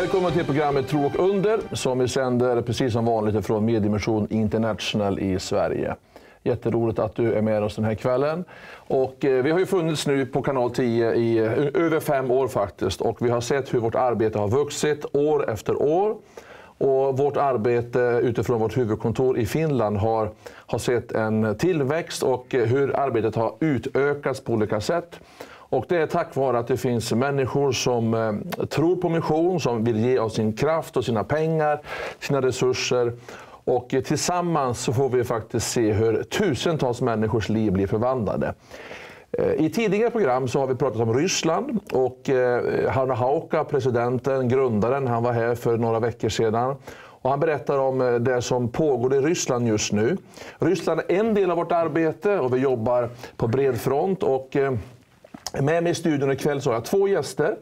Välkommen till programmet Tro Under som vi sänder precis som vanligt från Mediedimension International i Sverige. Jätteroligt att du är med oss den här kvällen. Och vi har ju funnits nu på kanal 10 i över 5 år faktiskt. Och vi har sett hur vårt arbete har vuxit år efter år. Och vårt arbete utifrån vårt huvudkontor i Finland har sett en tillväxt och hur arbetet har utökats på olika sätt. Och det är tack vare att det finns människor som tror på mission, som vill ge av sin kraft och sina pengar, sina resurser. Och tillsammans så får vi faktiskt se hur tusentals människors liv blir förvandlade. I tidigare program så har vi pratat om Ryssland och Hanna Hauka, presidenten, grundaren, han var här för några veckor sedan. Och han berättar om det som pågår i Ryssland just nu. Ryssland är en del av vårt arbete och vi jobbar på bred front. Och med mig i studion ikväll så har jag 2 gäster.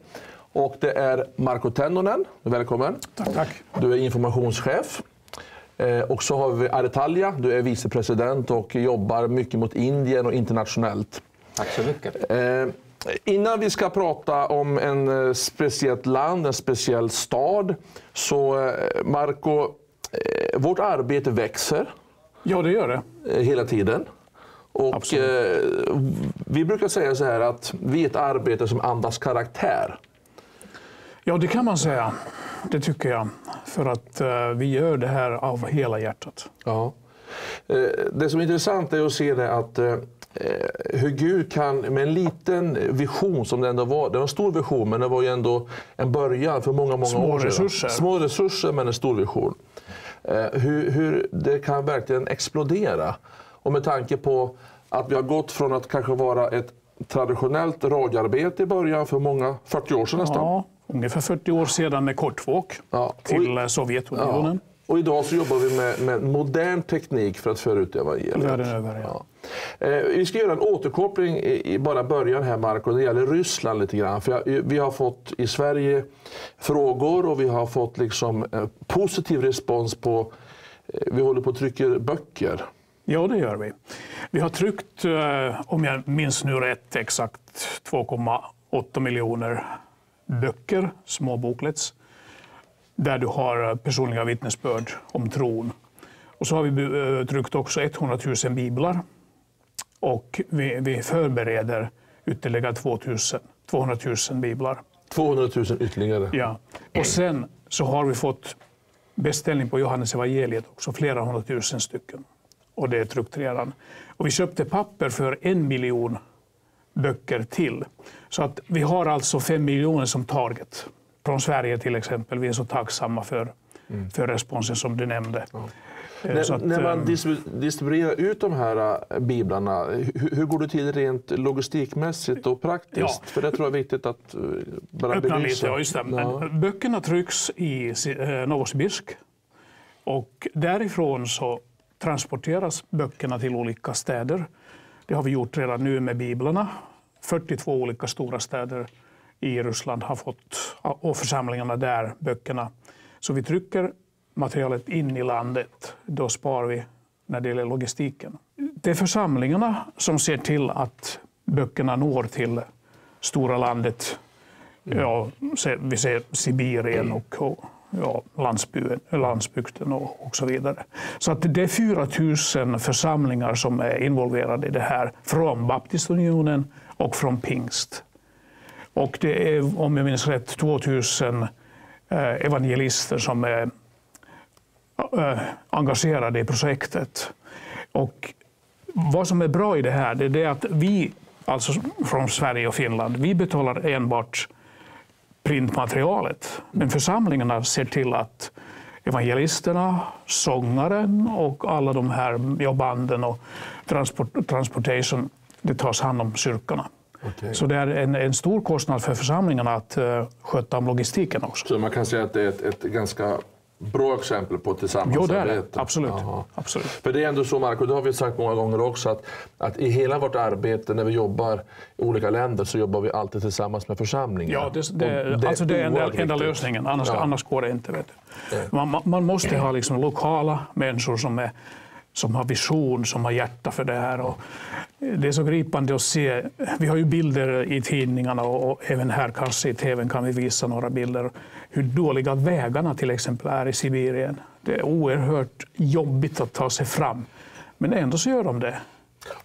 Och det är Marko Tennonen, välkommen. Tack. Du är informationschef. Och så har vi Artalja, du är vicepresident och jobbar mycket mot Indien och internationellt. Tack så mycket. Innan vi ska prata om en speciellt land, en speciell stad, så Marko, vårt arbete växer. Ja, det gör det. Hela tiden. Och vi brukar säga så här att vi är ett arbete som andas karaktär. Ja, det kan man säga. Det tycker jag. För att vi gör det här av hela hjärtat. Ja. Det som är intressant är att se det att hur Gud kan med en liten vision som det ändå var. Det var en stor vision men det var ju ändå en början för många år sedan. Små resurser men en stor vision. Hur det kan verkligen explodera. Och med tanke på att vi har gått från att kanske vara ett traditionellt radioarbete i början för många 40 år sedan nästan. Ja, ungefär 40 år sedan med kortvåg till Sovjetunionen. Ja. Och idag så jobbar vi med modern teknik för att föra ut evangeliet. Världen över, ja. Vi ska göra en återkoppling i bara början här, Marko. Det gäller Ryssland lite grann. För vi har fått i Sverige frågor och vi har fått liksom positiv respons på, vi håller på att trycka böcker. Ja, det gör vi. Vi har tryckt, om jag minns nu rätt, exakt 2,8 miljoner böcker, små booklets, där du har personliga vittnesbörd om tron. Och så har vi tryckt också 100 000 biblar. Och vi förbereder ytterligare 200 000 biblar. 200 000 ytterligare? Ja. Och sen så har vi fått beställning på Johannes evangeliet också, flera 100 000 stycken. Och det är tryckt redan. Och vi köpte papper för 1 miljon böcker till. Så att vi har alltså 5 miljoner som target. Från Sverige till exempel. Vi är så tacksamma för responsen som du nämnde. Ja. När man distribuerar ut de här biblarna, hur går det till rent logistikmässigt och praktiskt? Ja. För det tror jag är viktigt att bara öppna lite, ja, just det. Ja. Böckerna trycks i Novosibirsk. Och därifrån så transporteras böckerna till olika städer. Det har vi gjort redan nu med biblarna. 42 olika stora städer i Ryssland har fått, och församlingarna där, böckerna. Så vi trycker materialet in i landet. Då sparar vi när det gäller logistiken. Det är församlingarna som ser till att böckerna når till stora landet. Ja, vi ser Sibirien och landsbygden och så vidare. Så att det är 4 000 församlingar som är involverade i det här från Baptistunionen och från Pingst. Och det är, om jag minns rätt, 2 000 evangelister som är engagerade i projektet. Och vad som är bra i det här, det är att vi, alltså från Sverige och Finland, vi betalar enbart printmaterialet. Men församlingarna ser till att evangelisterna, sångaren och alla de här banden och transportation, det tas hand om kyrkorna. Okay. Så det är en stor kostnad för församlingarna att sköta om logistiken också. Så man kan säga att det är ett ganska bra exempel på tillsammansarbete? Jo, det är det. Absolut. För det är ändå så, Marko, det har vi sagt många gånger också, att i hela vårt arbete när vi jobbar i olika länder så jobbar vi alltid tillsammans med församlingar. Ja, det är den enda lösningen, annars går det inte. Vet du. Man måste ha liksom lokala människor som har vision, som har hjärta för det här. Och Det är så gripande att se. Vi har ju bilder i tidningarna och även här kanske i TV:n kan vi visa några bilder. Hur dåliga vägarna till exempel är i Sibirien. Det är oerhört jobbigt att ta sig fram. Men ändå så gör de det.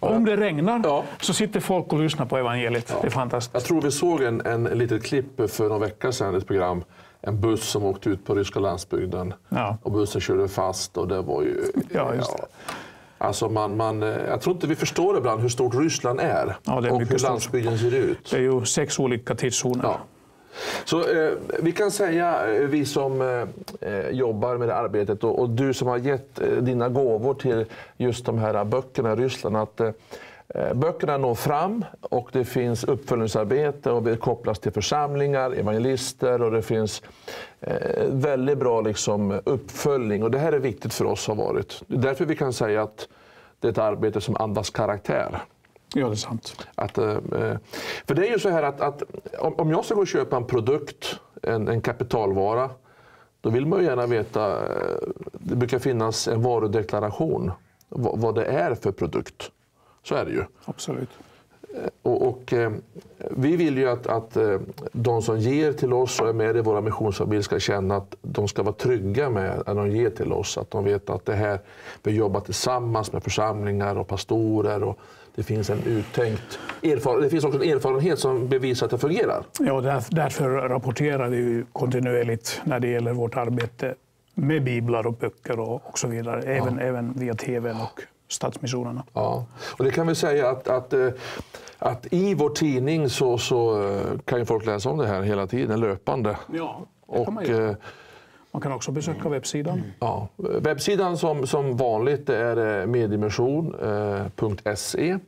Om det regnar så sitter folk och lyssnar på evangeliet. Ja. Det är fantastiskt. Jag tror vi såg en litet klipp för några veckor sedan i ett program. En buss som åkte ut på ryska landsbygden. Ja. Och bussen körde fast och det var ju... Ja, just det. Alltså jag tror inte vi förstår ibland hur stort Ryssland är, och hur landsbygden ser ut. Det är ju 6 olika tidszoner. Ja. Så vi kan säga, vi som jobbar med det arbetet och du som har gett dina gåvor till just de här böckerna i Ryssland, att böckerna når fram och det finns uppföljningsarbete och vi kopplas till församlingar, evangelister och det finns väldigt bra uppföljning. Och det här är viktigt för oss har varit. Det är därför vi kan säga att det är ett arbete som andas karaktär. Ja, det är sant. För det är ju så här att om jag ska gå och köpa en produkt, en kapitalvara, då vill man ju gärna veta, det brukar finnas en varudeklaration, vad det är för produkt. Så är det ju. Absolut. Och vi vill ju att de som ger till oss och är med i våra missionsarbete ska känna att de ska vara trygga med att de ger till oss. Att de vet att det här vi jobbar tillsammans med församlingar och pastorer och det finns en uttänkt erfarenhet. Det finns också en erfarenhet som bevisar att det fungerar. Ja, därför rapporterar vi kontinuerligt när det gäller vårt arbete med biblar och böcker och så vidare. Även via TV och Stadsmissionerna. Ja, och det kan vi säga att i vår tidning så kan ju folk läsa om det här hela tiden, löpande. Ja, det kan man göra. Man kan också besöka webbsidan. Ja, webbsidan som vanligt är medidimension.se.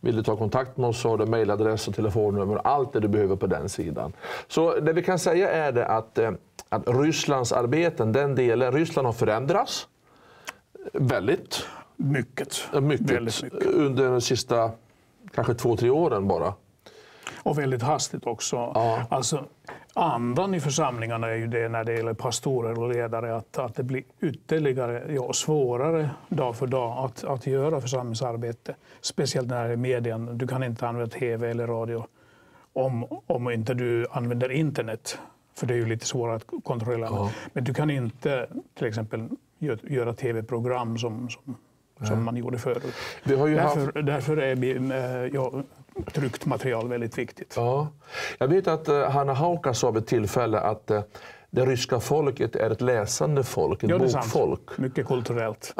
Vill du ta kontakt med oss så har du mejladress och telefonnummer, allt det du behöver på den sidan. Så det vi kan säga är det att Rysslands arbeten, den delen, Ryssland har förändrats väldigt. Mycket. Under de sista kanske 2-3 åren bara. Och väldigt hastigt också. Ja. Alltså, andan i församlingarna är ju det när det gäller pastorer och ledare att det blir ytterligare svårare dag för dag att göra församlingsarbete. Speciellt när det är medien. Du kan inte använda TV eller radio om inte du använder internet. För det är ju lite svårare att kontrollera. Ja. Men du kan inte till exempel göra TV-program som man gjorde förut. Därför är tryckt material väldigt viktigt. Ja. Jag vet att Hanna Hauka sa vid tillfälle att det ryska folket är ett läsande folk, ett bokfolk. Mycket kulturellt.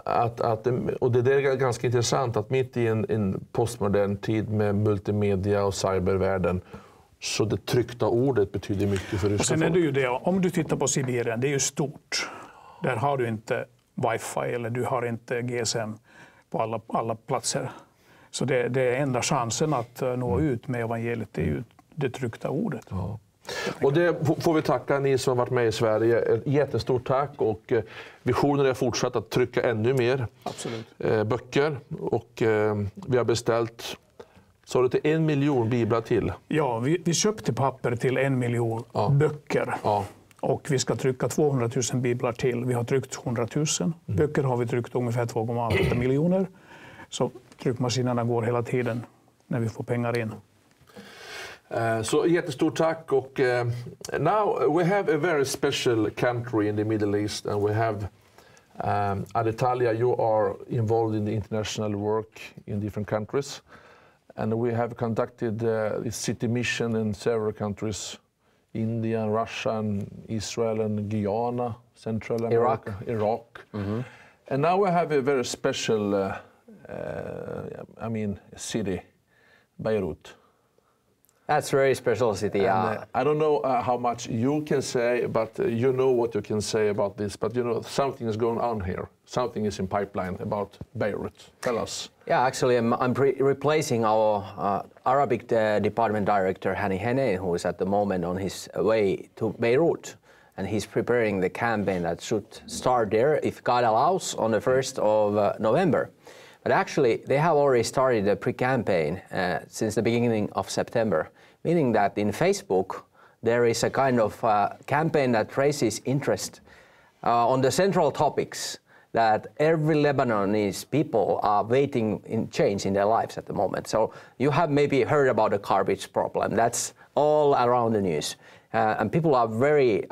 Och det är ganska intressant att mitt i en postmodern tid med multimedia och cybervärlden så det tryckta ordet betyder mycket för ryska folk. Och sen är det ju det, om du tittar på Sibirien, det är ju stort. Där har du inte wifi eller du har inte GSM på alla platser. Så det är enda chansen att nå ut med evangeliet, det är ju det tryckta ordet. Ja. Och det får vi tacka ni som har varit med i Sverige. Ett jättestort tack och visionen är fortsatt att trycka ännu mer böcker. Och vi har beställt, så det till 1 miljon biblar till. Ja, vi köpte papper till 1 miljon böcker. Ja. Och vi ska trycka 200 000 biblar till. Vi har tryckt 100 000. Böcker har vi tryckt ungefär 2,8 miljoner. Så tryckmaskinerna går hela tiden när vi får pengar in. Så jättestort tack. Och now we have a very special country in the Middle East and we have Adetalia, you are involved in the international work in different countries. And we have conducted this city mission in several countries. India, Russia, and Israel, and Guyana, Central America, Iraq. Mm-hmm. And now we have a very special, city, Beirut. That's a very special city, yeah. I don't know how much you can say, but you know what you can say about this. But you know, something is going on here. Something is in pipeline about Beirut. Tell us. Yeah, actually, I'm replacing our Arabic department director, Hani Hene, who is at the moment on his way to Beirut. And he's preparing the campaign that should start there, if God allows, on the 1st of November. But actually, they have already started the pre-campaign since the beginning of September, meaning that in Facebook, there is a kind of campaign that raises interest on the central topics. that every Lebanese people are waiting in change in their lives at the moment. So you have maybe heard about the garbage problem. That's all around the news. And people are very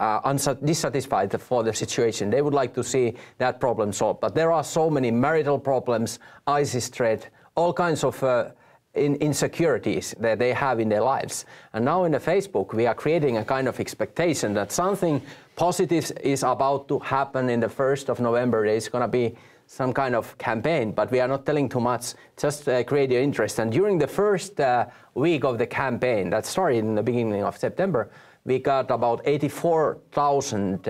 dissatisfied for the situation. They would like to see that problem solved. But there are so many marital problems, ISIS threat, all kinds of insecurities that they have in their lives. And now in the Facebook, we are creating a kind of expectation that something positive is about to happen in the 1st of November. There's going to be some kind of campaign, but we are not telling too much, just create your interest. And during the first week of the campaign that started in the beginning of September, we got about 84,000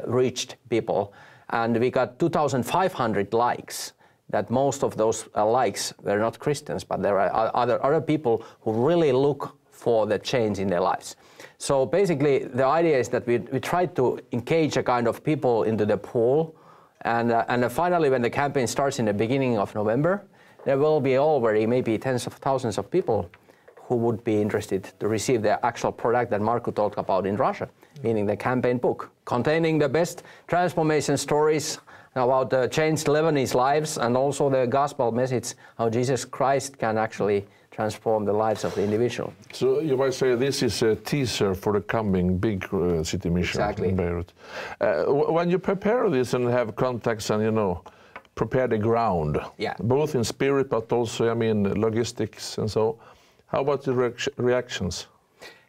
reached people, and we got 2,500 likes. That most of those likes were not Christians, but there are other people who really look for the change in their lives. So basically, the idea is that we try to engage a kind of people into the pool, and finally, when the campaign starts in the beginning of November, there will be already maybe tens of thousands of people who would be interested to receive the actual product that Markku talked about in Russia, meaning the campaign book, containing the best transformation stories about the changed Lebanese lives, and also the gospel message, how Jesus Christ can actually transform the lives of the individual. So you might say this is a teaser for the coming big city mission in Beirut. When you prepare this and have contacts and, you know, prepare the ground, both in spirit but also, I mean, logistics and so, how about the reactions?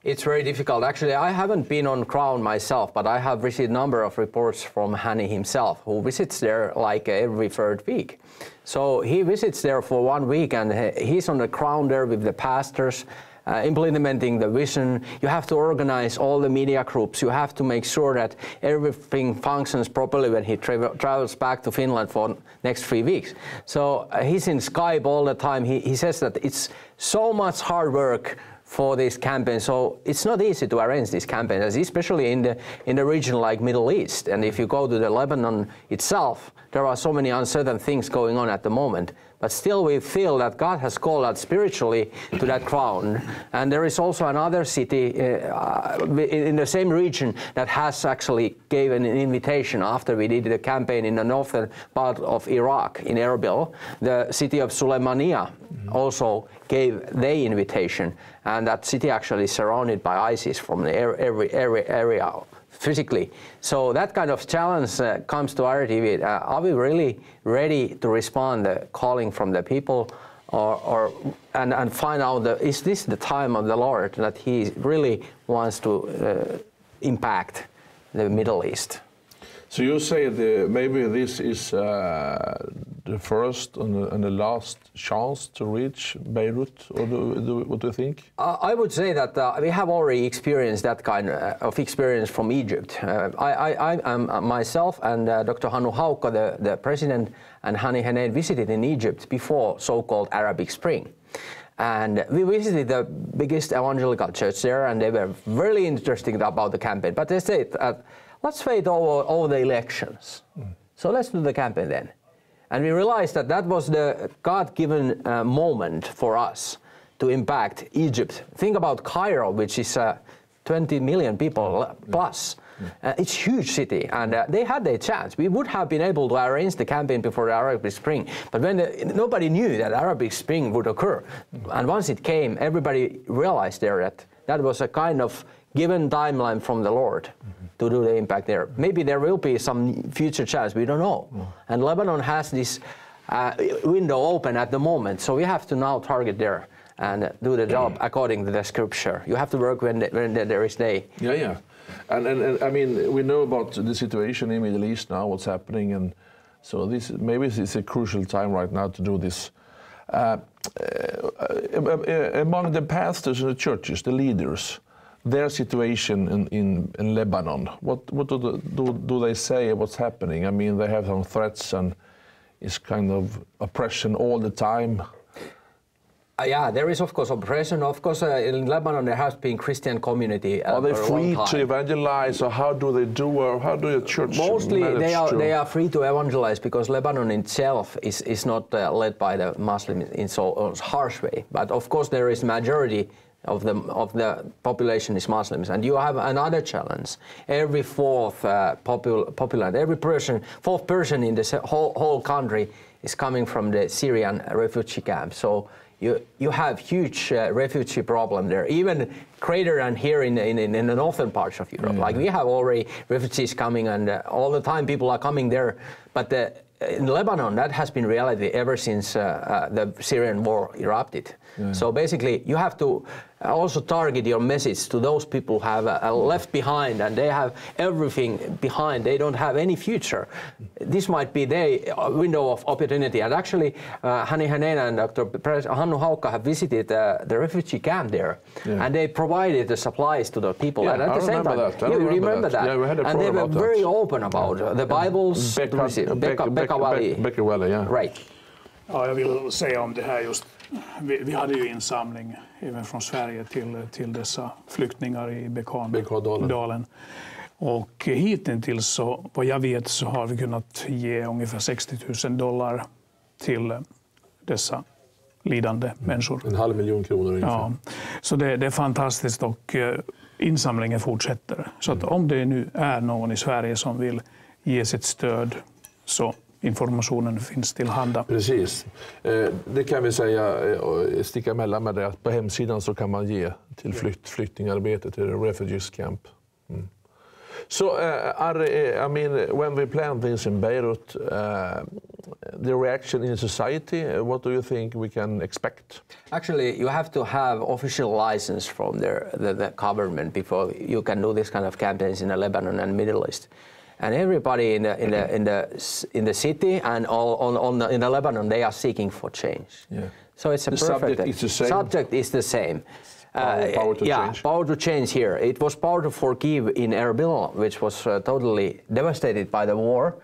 It's very difficult. Actually, I haven't been on ground myself, but I have received a number of reports from Hani himself, who visits there like every 3rd week. So he visits there for 1 week, and he's on the ground there with the pastors, implementing the vision. You have to organize all the media groups. You have to make sure that everything functions properly when he travels back to Finland for next 3 weeks. So he's in Skype all the time. He says that it's so much hard work for this campaign, so it's not easy to arrange this campaign, especially in the region like Middle East. And if you go to the Lebanon itself, there are so many uncertain things going on at the moment. But still, we feel that God has called us spiritually to that ground. And there is also another city in the same region that has actually given an invitation after we did the campaign in the northern part of Iraq, in Erbil. The city of Suleimania also gave their invitation. And that city actually is surrounded by ISIS from every area physically. So that kind of challenge comes to IRR-TV. Are we really ready to respond to the calling from the people, and find out is this the time of the Lord that He really wants to impact the Middle East? So you say maybe this is the first and the last chance to reach Beirut, or what do you think? I would say that we have already experienced that kind of experience from Egypt. I myself and Dr. Hannu Haukka, the president, and Hani Hene visited in Egypt before so-called Arabic Spring. And we visited the biggest evangelical church there, and they were really interested about the campaign. But they said, let's wait over the elections. So let's do the campaign then. And we realized that that was the God-given moment for us to impact Egypt. Think about Cairo, which is 20 million people plus. It's a huge city, and they had their chance. We would have been able to arrange the campaign before the Arabic Spring, but when nobody knew that Arabic Spring would occur. And once it came, everybody realized there that that was a kind of given timeline from the Lord to do the impact there. Maybe there will be some future chance, we don't know. And Lebanon has this window open at the moment, so we have to now target there and do the job according to the scripture. You have to work when there is day. Yeah. And I mean, we know about the situation in the Middle East now, what's happening, and so maybe it's a crucial time right now to do this. Among the pastors in the churches, the leaders, their situation in Lebanon, what do they say what's happening? I mean, they have some threats and it's kind of oppression all the time. Yeah, there is of course oppression. Of course, in Lebanon there has been Christian community. Are they free to evangelize, or how do they do, or how do your church mostly they are free to evangelize, because Lebanon itself is not led by the Muslims in so harsh way. But of course there is majority of the population is Muslims. And you have another challenge. Every fourth fourth person in the whole country is coming from the Syrian refugee camp. So you have huge refugee problem there, even greater than here in the northern parts of Europe. Like we have already refugees coming, and all the time people are coming there. But in Lebanon, that has been reality ever since the Syrian war erupted. So basically, you have to also target your message to those people who have left behind, and they have everything behind. They don't have any future. This might be their window of opportunity. And actually, Hani Hänen and Dr. Hannu Haukka have visited the refugee camp there, and they provided the supplies to the people. Yeah, and at the same time, you remember that? Yeah, we had a and they were very that. Open about the Bibles. Becka Valley, yeah. Right. Ja, jag vill säga om det här just. Vi hade ju insamling även från Sverige till dessa flyktingar i Bekkadalen. Och hittills så, vad jag vet, så har vi kunnat ge ungefär $60,000 till dessa lidande människor. 500 000 kronor ungefär. Ja, så det är fantastiskt, och insamlingen fortsätter. Så att om det nu är någon i Sverige som vill ge sitt stöd, så informationen finns tillhanda. Precis. Det kan vi säga, sticka emellan med det, att på hemsidan så kan man ge till flyktingarbete, till refugees camp. So, I mean, when we plan this in Beirut, the reaction in society, what do you think we can expect? Actually, you have to have official license from the government before you can do this kind of campaigns in Lebanon and Middle East. And everybody in the city and in the Lebanon, they are seeking for change. Yeah. So it's a the perfect. Subject is the same. Subject is the same. Power to change. Power to change here. It was power to forgive in Erbil, which was totally devastated by the war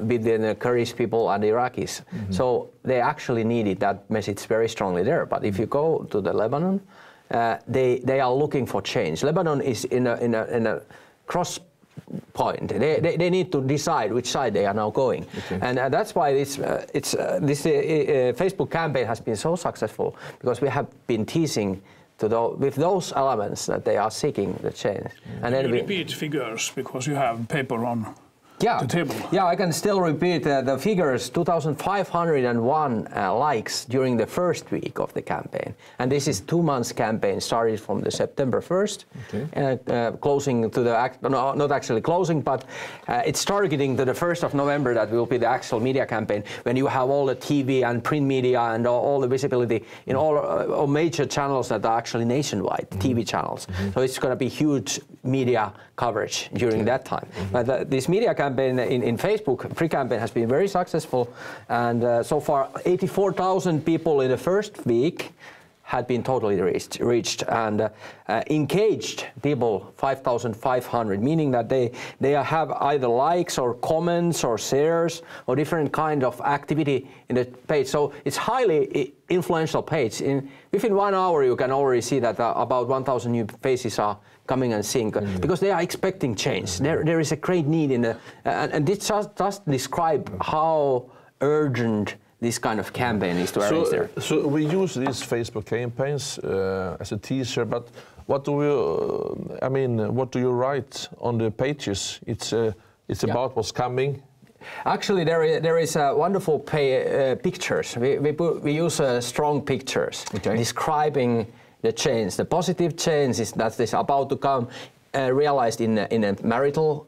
between the Kurdish people and the Iraqis. So they actually needed that message very strongly there. But if you go to the Lebanon, they are looking for change. Lebanon is in a cross point. They need to decide which side they are now going. Okay. And that's why this Facebook campaign has been so successful, because we have been teasing with those elements that they are seeking the change. And then repeat figures, because you have paper on the table. Yeah, I can still repeat the figures. 2,501 likes during the first week of the campaign. And this is 2 months campaign, started from the September 1st, closing to the, not actually closing, but it's targeting to the 1st of November. That will be the actual media campaign, when you have all the TV and print media and all the visibility in all major channels that are actually nationwide, TV channels. So it's going to be huge media coverage during that time. But this media campaign in Facebook, pre-campaign, has been very successful, and so far 84,000 people in the first week had been totally reached, and engaged people 5,500, meaning that they have either likes or comments or shares or different kind of activity in the page. So it's highly influential page. Within 1 hour you can already see that about 1,000 new faces are coming and seeing, because they are expecting change. There is a great need in and this just describe how urgent this kind of campaign is to arrange there. So we use these Facebook campaigns as a teaser, but what do what do you write on the pages? It's about what's coming. Actually, there is wonderful pictures. We use strong pictures describing the change. The positive change is that is about to come, realized in marital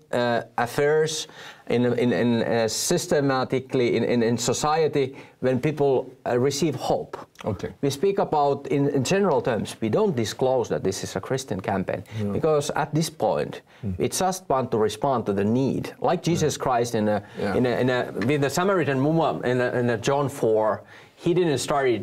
affairs, in systematically in society, when people receive hope. Okay. We speak about in general terms. We don't disclose that this is a Christian campaign, because at this point we just want to respond to the need, like Jesus Christ with the Samaritan woman in John 4. He didn't start it,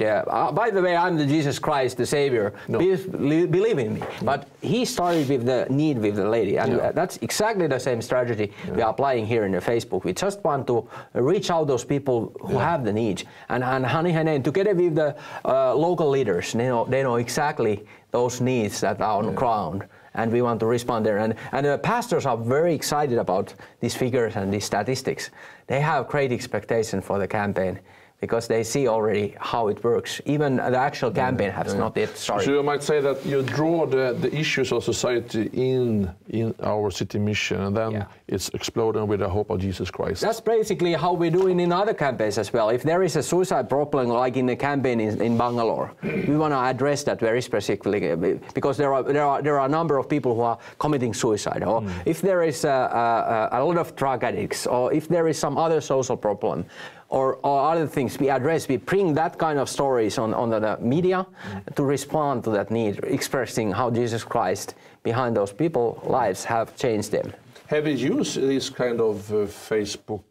by the way, I'm the Jesus Christ, the Savior, believe in me. But he started with the need with the lady, and that's exactly the same strategy we are applying here in the Facebook. We just want to reach out those people who have the need. And Hani Hänen, together with the local leaders, they know exactly those needs that are on the ground. And we want to respond there. And the pastors are very excited about these figures and these statistics. They have great expectation for the campaign. because they see already how it works. Even the actual campaign has not yet started. So you might say that you draw the issues of society in our city mission, and then it's exploding with the hope of Jesus Christ. That's basically how we do it in other campaigns as well. If there is a suicide problem, like in the campaign in Bangalore, we want to address that very specifically, because there are a number of people who are committing suicide, or if there is a lot of drug addicts, or if there is some other social problem, or other things we address, we bring that kind of stories on the media to respond to that need, expressing how Jesus Christ behind those people's lives have changed them. Have you used this kind of Facebook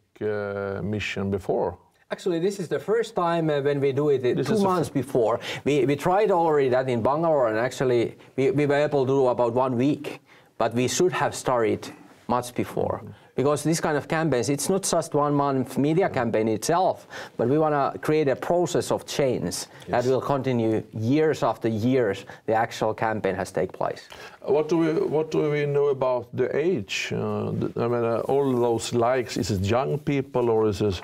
mission before? Actually, this is the first time when we do it 2 months before. We tried already that in Bangalore, and actually we were able to do about 1 week, but we should have started much before. Because this kind of campaigns, it's not just 1 month media campaign itself, but we want to create a process of change that will continue years after years the actual campaign has taken place. What do we know about the age? I mean, all those likes, is it young people, or is it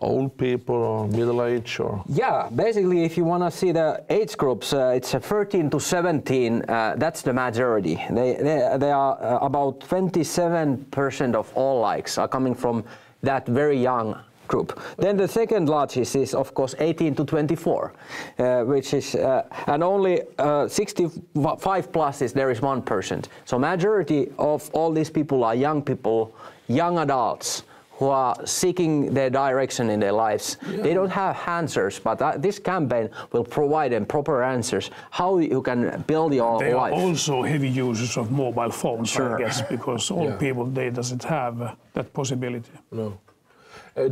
old people, or middle age, or? Yeah, basically, if you want to see the age groups, it's 13 to 17. That's the majority. They are about 27% of all likes are coming from that very young group. Then the second largest is, of course, 18 to 24, which is, and only 65 plus there is 1%. So majority of all these people are young people, young adults, who are seeking their direction in their lives. They don't have answers, but this campaign will provide them proper answers, how you can build your life. They are also heavy users of mobile phones, I guess, because all people, they doesn't have that possibility. No.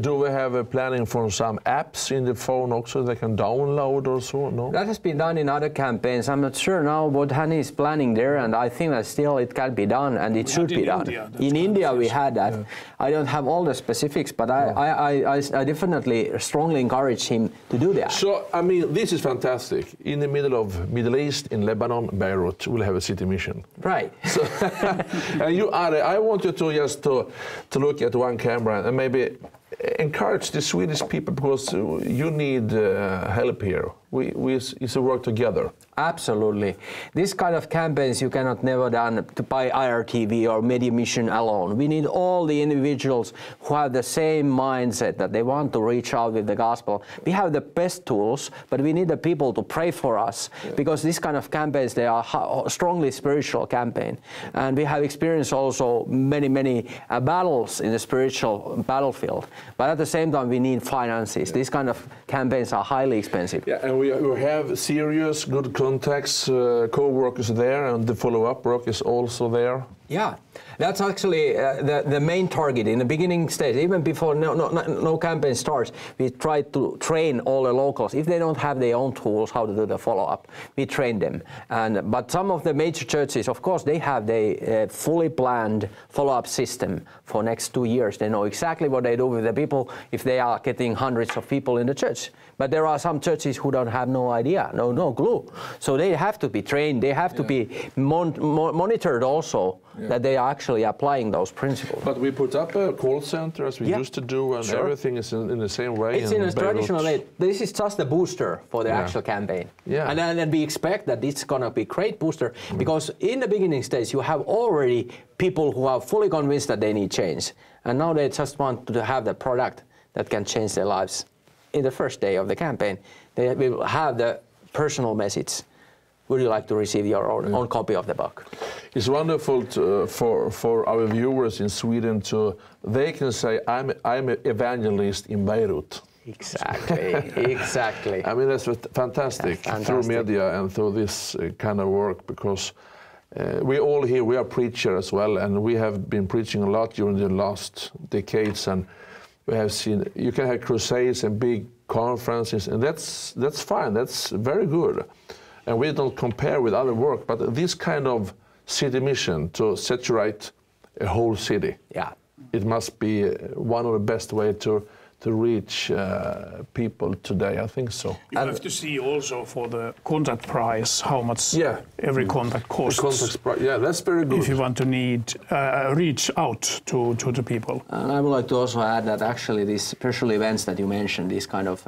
Do we have a planning for some apps in the phone also they can download or so? No? That has been done in other campaigns. I'm not sure now what Hani is planning there, and I think that still it can be done, and it should be done. In India we had that. I don't have all the specifics, but I definitely strongly encourage him to do that. So, I mean, this is fantastic. In the middle of Middle East, in Lebanon, Beirut, we'll have a city mission. Right. So, and you are, I want you to just to look at one camera and maybe encourage the Swedish people, because you need help here. It's a work together. Absolutely. This kind of campaigns you cannot never done by IRR-TV or Media Mission alone. We need all the individuals who have the same mindset that they want to reach out with the gospel. We have the best tools, but we need the people to pray for us, because this kind of campaigns, they are strongly spiritual campaign. And we have experienced also many battles in the spiritual battlefield. But at the same time, we need finances. These kind of campaigns are highly expensive. Yeah, and we have serious, good contacts, co-workers there, and the follow-up work is also there. Yeah, that's actually the main target in the beginning stage. Even before no campaign starts, we try to train all the locals. If they don't have their own tools how to do the follow-up, we train them. But some of the major churches, of course, they have the fully planned follow-up system for next 2 years. They know exactly what they do with the people if they are getting hundreds of people in the church. But there are some churches who don't have no idea, no clue. So they have to be trained. They have to be monitored also, that they are actually applying those principles. But we put up a call center as we used to do, and everything is in the same way. It's in a traditional way. This is just a booster for the actual campaign. Yeah. And then we expect that it's going to be a great booster, because in the beginning stage you have already people who are fully convinced that they need change. And now they just want to have the product that can change their lives. In the first day of the campaign, they will have the personal message. Would you like to receive your own copy of the book? It's wonderful for our viewers in Sweden they can say, I'm an evangelist in Beirut. Exactly, exactly. I mean, that's fantastic through media and through this kind of work, because we all here, we are preachers as well, and we have been preaching a lot during the last decades, and we have seen, you can have crusades and big conferences, and that's fine, that's very good. And we don't compare with other work, but this kind of city mission to saturate a whole city, it must be one of the best way to to reach people today. I think so. You have to see also for the contact price how much every contact costs. That's very good. If you want to reach out to the people. And I would like to also add that actually these special events that you mentioned, these kind of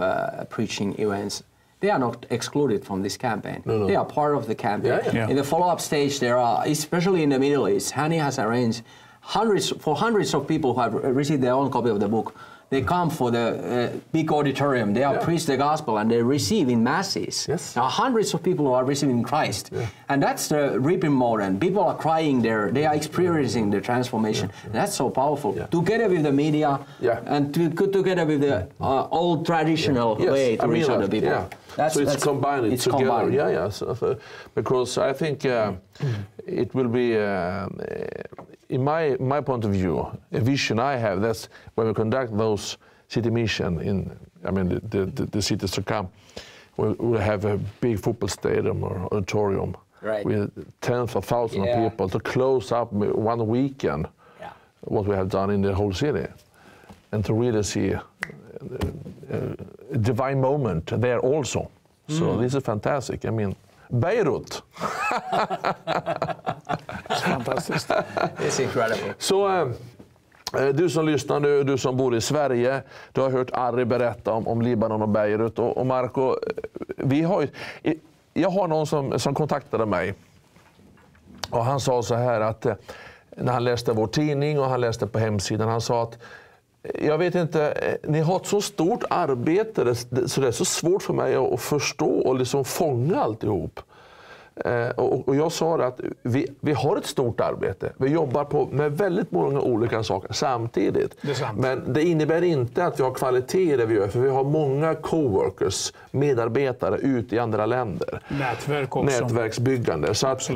preaching events, they are not excluded from this campaign. No. They are part of the campaign. Yeah. In the follow-up stage, there are, especially in the Middle East, Hani has arranged hundreds of people who have received their own copy of the book. They come for the big auditorium. They are preach the gospel and they receive in masses. Yes. There are hundreds of people who are receiving Christ. Yeah. And that's the reaping mode. And people are crying there. They are experiencing the transformation. Yeah. That's so powerful. Yeah. Together with the media and together with the old traditional way to reach other people. Yeah. So it's combined together. Combined. Yeah. So, because I think it will be, in my point of view, a vision I have. That's when we conduct those city mission in, the cities to come. We'll have a big football stadium or auditorium with tens of thousands of people to close up one weekend. What we have done in the whole city, and to really see a divine moment there also. So this is fantastic. Beirut. It's fantastic. It's incredible. Så du som lyssnar nu, du som bor i Sverige, du har hört Ari berätta om Libanon och Beirut. Och Marco, jag har någon som kontaktade mig. Och han sa så här att när han läste vår tidning och han läste på hemsidan, han sa att jag vet inte, ni har ett så stort arbete så det är så svårt för mig att förstå och liksom fånga alltihop. Och jag sa att vi har ett stort arbete. Vi jobbar med väldigt många olika saker samtidigt. Men det innebär inte att vi har kvalitet i det vi gör, för vi har många coworkers, medarbetare ute i andra länder. Nätverk också. Nätverksbyggande. Så att,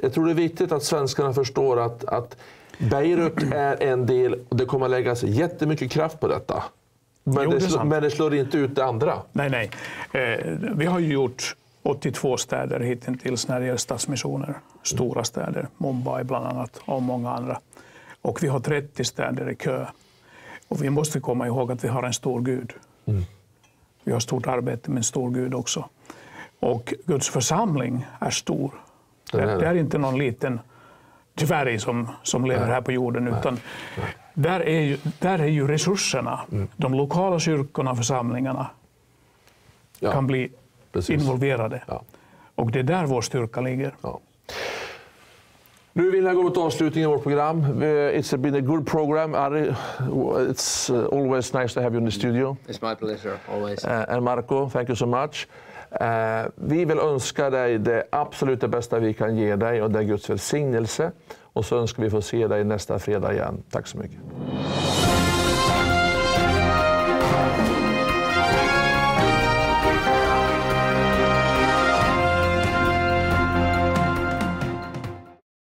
jag tror det är viktigt att svenskarna förstår att Beirut är en del och det kommer att läggas jättemycket kraft på detta. Men det slår inte ut det andra. Nej. Vi har ju gjort 82 städer hittills när det gäller stadsmissioner. Stora städer, Mumbai bland annat och många andra. Och vi har 30 städer i kö. Och vi måste komma ihåg att vi har en stor Gud. Vi har stort arbete med en stor Gud också. Och Guds församling är stor. Det är inte någon liten dvärg som lever här på jorden, utan där är ju resurserna. De lokala kyrkorna och församlingarna kan bli involverade. Och det är där vår styrka ligger. Nu vill jag gå mot avslutningen av vårt program. It's been a good program. Ari, it's always nice to have you in the studio. It's my pleasure, always. And Marco, thank you so much. Vi vill önska dig det absolut bästa vi kan ge dig, och det är Guds välsignelse. Och så önskar vi få se dig nästa fredag igen. Tack så mycket.